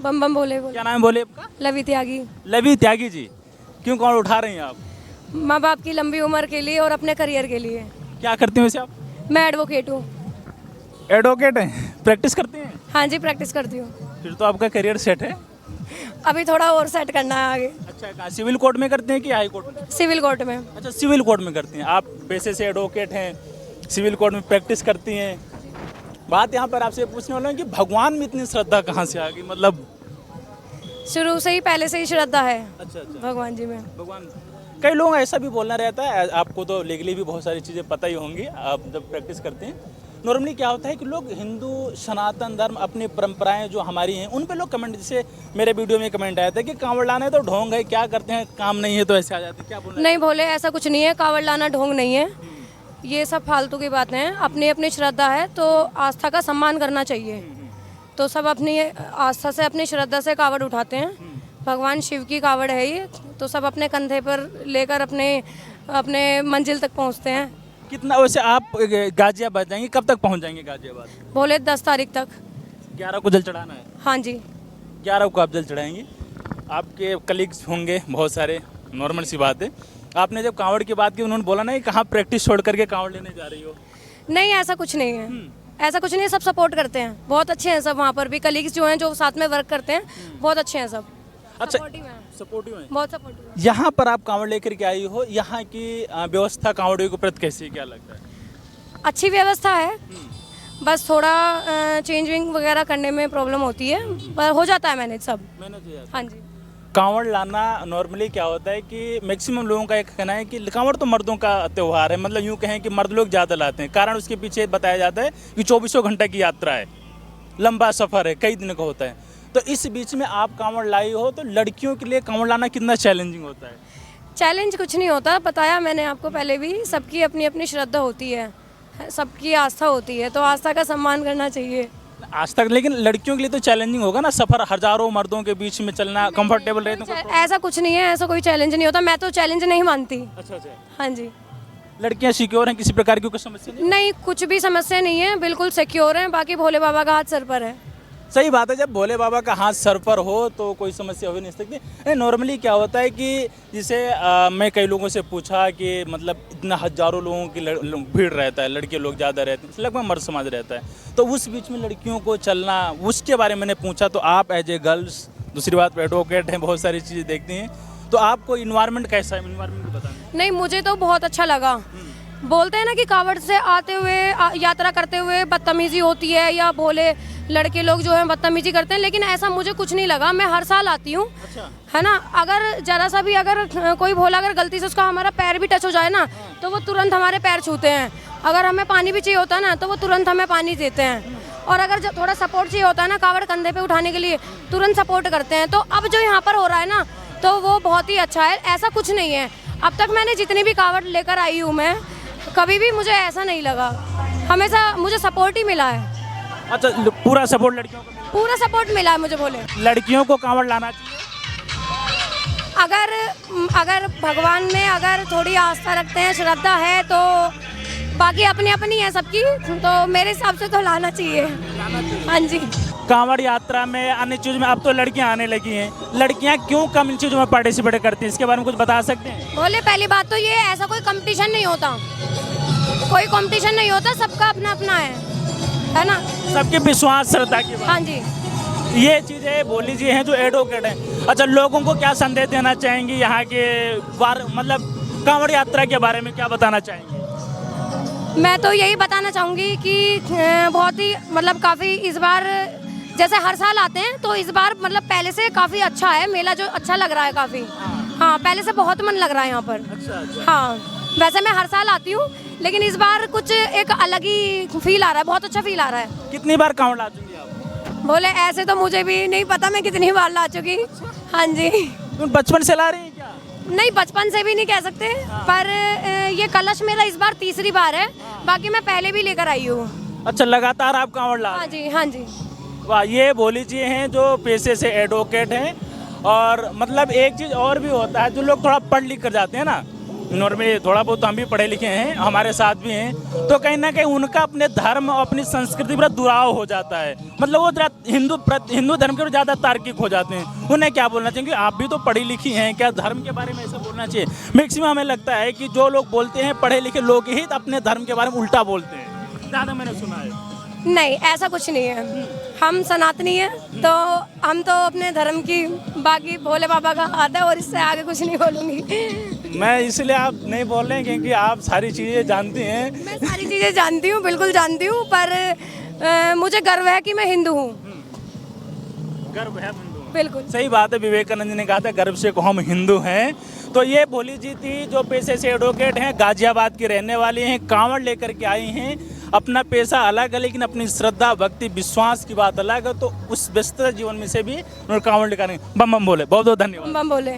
बम बम भोले बोले। क्या नाम है बोले आपका? लवी त्यागी। लवी त्यागी जी, क्यों कांवड़ उठा रही हैं आप? माँ बाप की लंबी उम्र के लिए और अपने करियर के लिए। क्या करती हैं वैसे आप? मैं एडवोकेट हूँ। एडवोकेट हैं, प्रैक्टिस करती हैं? हाँ जी, प्रैक्टिस करती हूँ। फिर तो आपका करियर सेट है। अभी थोड़ा और सेट करना है आगे। अच्छा, कहाँ सिविल कोर्ट में करते हैं कि हाई कोर्ट में? सिविल कोर्ट में। अच्छा, सिविल कोर्ट में करती हैं आप। पैसे से एडवोकेट हैं, सिविल कोर्ट में प्रैक्टिस करती हैं। बात यहाँ पर आपसे पूछने वाला हूँ कि भगवान में इतनी श्रद्धा कहाँ से आ गई, मतलब? शुरू से ही, पहले से ही श्रद्धा है अच्छा अच्छा, भगवान जी में। भगवान। कई लोग ऐसा भी बोलना रहता है, आपको तो लीगली भी बहुत सारी चीज़ें पता ही होंगी आप जब प्रैक्टिस करते हैं। नॉर्मली क्या होता है कि लोग हिंदू सनातन धर्म अपनी परंपराएं जो हमारी हैं उन पे लोग कमेंट, जैसे मेरे वीडियो में कमेंट आया था कि कांवड़ लाना है तो ढोंग है, क्या करते हैं, काम नहीं है तो ऐसे आ जाते हैं, क्या बोलना है? नहीं भोले, ऐसा कुछ नहीं है। कांवड़ लाना ढोंग नहीं है। ये सब फालतू की बातें हैं। अपनी अपनी श्रद्धा है तो आस्था का सम्मान करना चाहिए। तो सब अपनी आस्था से, अपनी श्रद्धा से कांवड़ उठाते हैं। भगवान शिव की कांवड़ है ये, तो सब अपने कंधे पर लेकर अपने अपने मंजिल तक पहुंचते हैं। कितना वैसे आप गाजियाबाद जाएंगे, कब तक पहुंच जाएंगे गाजियाबाद? बोले 10 तारीख तक। 11 को जल चढ़ाना है? हाँ जी। 11 को आप जल चढ़ाएंगे। आपके कलीग्स होंगे बहुत सारे, नॉर्मल सी बात है। आपने जब कांवड़ की बात की, उन्होंने बोला ना कि कहाँ प्रैक्टिस छोड़ करके कांवड़ लेने जा रही हो? नहीं, ऐसा कुछ नहीं है। ऐसा कुछ नहीं है, सब सपोर्ट करते हैं। बहुत अच्छे हैं सब। वहाँ पर भी कलीग्स जो हैं, जो साथ में वर्क करते हैं, बहुत अच्छे हैं सब। अच्छा, सपोर्टिव हैं। सपोर्टिव है। बहुत सपोर्टिव है। यहाँ पर आप कांवड़ लेकर के आई हो, यहाँ की व्यवस्था कांवड़ियों के प्रति कैसी है, क्या लगता है? अच्छी व्यवस्था है, बस थोड़ा चेंजिंग वगैरह करने में प्रॉब्लम होती है, पर हो जाता है मैनेज सब। हाँ जी। कांवड़ लाना नॉर्मली क्या होता है कि मैक्सिमम लोगों का एक कहना है कि कांवड़ तो मर्दों का त्यौहार है, मतलब यूँ कहें कि मर्द लोग ज़्यादा लाते हैं। कारण उसके पीछे बताया जाता है कि 24 घंटे की यात्रा है, लंबा सफ़र है, कई दिन का होता है। तो इस बीच में आप कांवड़ लाई हो, तो लड़कियों के लिए कांवड़ लाना कितना चैलेंजिंग होता है? चैलेंज कुछ नहीं होता, बताया मैंने आपको पहले भी। सबकी अपनी अपनी श्रद्धा होती है, सबकी आस्था होती है, तो आस्था का सम्मान करना चाहिए। आज तक लेकिन लड़कियों के लिए तो चैलेंजिंग होगा ना, सफ़र हज़ारों मर्दों के बीच में चलना, कंफर्टेबल रहे तो? ऐसा कुछ नहीं है, ऐसा कोई चैलेंज नहीं होता। मैं तो चैलेंज नहीं मानती। अच्छा अच्छा, हाँ जी। लड़कियाँ सिक्योर हैं, किसी प्रकार की कोई समस्या नहीं? नहीं, कुछ भी समस्या नहीं है, बिल्कुल सिक्योर हैं। बाकी भोले बाबा का हाथ सर पर है। सही बात है, जब भोले बाबा का हाथ सर पर हो तो कोई समस्या हो ही नहीं सकती। नॉर्मली क्या होता है कि जैसे मैं कई लोगों से पूछा कि मतलब इतना हजारों लोगों की भीड़ रहता है, लड़के लोग ज़्यादा रहते हैं, लगभग मर्द समाज रहता है, तो उस बीच में लड़कियों को चलना, उसके बारे में मैंने पूछा। तो आप एज ए गर्ल्स, दूसरी बात एडवोकेट हैं, बहुत सारी चीज़ें देखती हैं, तो आपको इन्वायरमेंट कैसा है, इन्वायरमेंट बताना? नहीं, मुझे तो बहुत अच्छा लगा। बोलते हैं ना कि कांवड़ से आते हुए, यात्रा करते हुए बदतमीजी होती है, या भोले लड़के लोग जो हैं बदतमीजी करते हैं, लेकिन ऐसा मुझे कुछ नहीं लगा। मैं हर साल आती हूँ। अच्छा। है ना। अगर जरा सा भी, अगर कोई भोला अगर गलती से उसका हमारा पैर भी टच हो जाए ना, तो वो तुरंत हमारे पैर छूते हैं। अगर हमें पानी भी चाहिए होता है ना, तो वो तुरंत हमें पानी देते हैं। और अगर जब थोड़ा सपोर्ट चाहिए होता है ना, कांवड़ कंधे पे उठाने के लिए, तुरंत सपोर्ट करते हैं। तो अब जो यहाँ पर हो रहा है ना, तो वो बहुत ही अच्छा है। ऐसा कुछ नहीं है, अब तक मैंने जितनी भी कांवड़ लेकर आई हूँ, मैं कभी भी मुझे ऐसा नहीं लगा। हमेशा मुझे सपोर्ट ही मिला है। अच्छा, पूरा सपोर्ट लड़कियों को मिला? पूरा सपोर्ट मिला है मुझे। बोले लड़कियों को कांवड़ लाना चाहिए? अगर भगवान में अगर थोड़ी आस्था रखते हैं, श्रद्धा है, तो बाकी अपनी अपनी है सबकी, तो मेरे हिसाब से तो लाना चाहिए। हाँ जी। कांवड़ यात्रा में, अन्य चीज़ में अब तो लड़कियां आने लगी हैं, लड़कियां क्यों कम इन चीज़ों में पार्टिसिपेट करती हैं, इसके बारे में कुछ बता सकते हैं? बोले पहली बात तो ये, ऐसा कोई कंपटीशन नहीं होता, कोई कंपटीशन नहीं होता, सबका अपना अपना है ना। सबके विश्वास श्रद्धा की बात। हाँ जी। ये चीज़ें बोल लीजिए हैं जो एडवोकेट हैं। अच्छा, लोगों को क्या संदेश देना चाहेंगे यहाँ के मतलब कांवड़ यात्रा के बारे में क्या बताना चाहेंगे? मैं तो यही बताना चाहूँगी कि बहुत ही मतलब काफ़ी इस बार, जैसे हर साल आते हैं, तो इस बार मतलब पहले से काफ़ी अच्छा है मेला, जो अच्छा लग रहा है काफ़ी। हाँ, पहले से बहुत मन लग रहा है यहाँ पर। अच्छा। हाँ, वैसे मैं हर साल आती हूँ, लेकिन इस बार कुछ एक अलग ही फील आ रहा है, बहुत अच्छा फील आ रहा है। कितनी बार कांवड़ ला चुकी आप? बोले ऐसे तो मुझे भी नहीं पता मैं कितनी बार ला चुकी। हाँ जी। तुम बचपन से ला रही हैं क्या? नहीं, बचपन से भी नहीं कह सकते, पर ये कलश मेरा इस बार तीसरी बार है। बाकी मैं पहले भी लेकर आई हूँ। अच्छा, लगातार आप कांवड़ ला? हाँ जी, हाँ जी। वाह, ये बोली जी हैं जो पेशे से एडवोकेट हैं। और मतलब एक चीज़ और भी होता है, जो लोग थोड़ा पढ़ लिख कर जाते हैं ना, नॉर्मली थोड़ा बहुत हम भी पढ़े लिखे हैं, हमारे साथ भी हैं, तो कहीं ना कहीं उनका अपने धर्म और अपनी संस्कृति पर दुराव हो जाता है। मतलब वो हिंदू धर्म के ज़्यादा तार्किक हो जाते हैं। उन्हें क्या बोलना चाहिए? क्योंकि आप भी तो पढ़ी लिखी हैं, क्या धर्म के बारे में ऐसा बोलना चाहिए? मैक्सिमम हमें लगता है कि जो लोग बोलते हैं पढ़े लिखे लोग ही अपने धर्म के बारे में उल्टा बोलते हैं, ज़्यादा मैंने सुना है। नहीं, ऐसा कुछ नहीं है। हम सनातनी हैं, तो हम तो अपने धर्म की, बाकी भोले बाबा का हाथ है और इससे आगे कुछ नहीं बोलूँगी। मैं इसलिए आप नहीं बोल रहे हैं क्योंकि आप सारी चीज़ें जानती हैं। मैं सारी चीज़ें जानती हूँ, बिल्कुल जानती हूँ, पर मुझे गर्व है कि मैं हिंदू हूँ। गर्व है हिंदू, बिल्कुल सही बात है। विवेकानंद जी ने कहा था गर्व से को हम हिंदू हैं। तो ये भोली जी थी जो पेशे से एडवोकेट हैं, गाजियाबाद की रहने वाली हैं, कांवड़ लेकर के आई हैं। अपना पेशा अलग है लेकिन अपनी श्रद्धा भक्ति विश्वास की बात अलग है। तो उस व्यस्त जीवन में से भी उन्होंने कांवड़ लेकर बम बम बोले। बहुत बहुत धन्यवाद। बम बोले।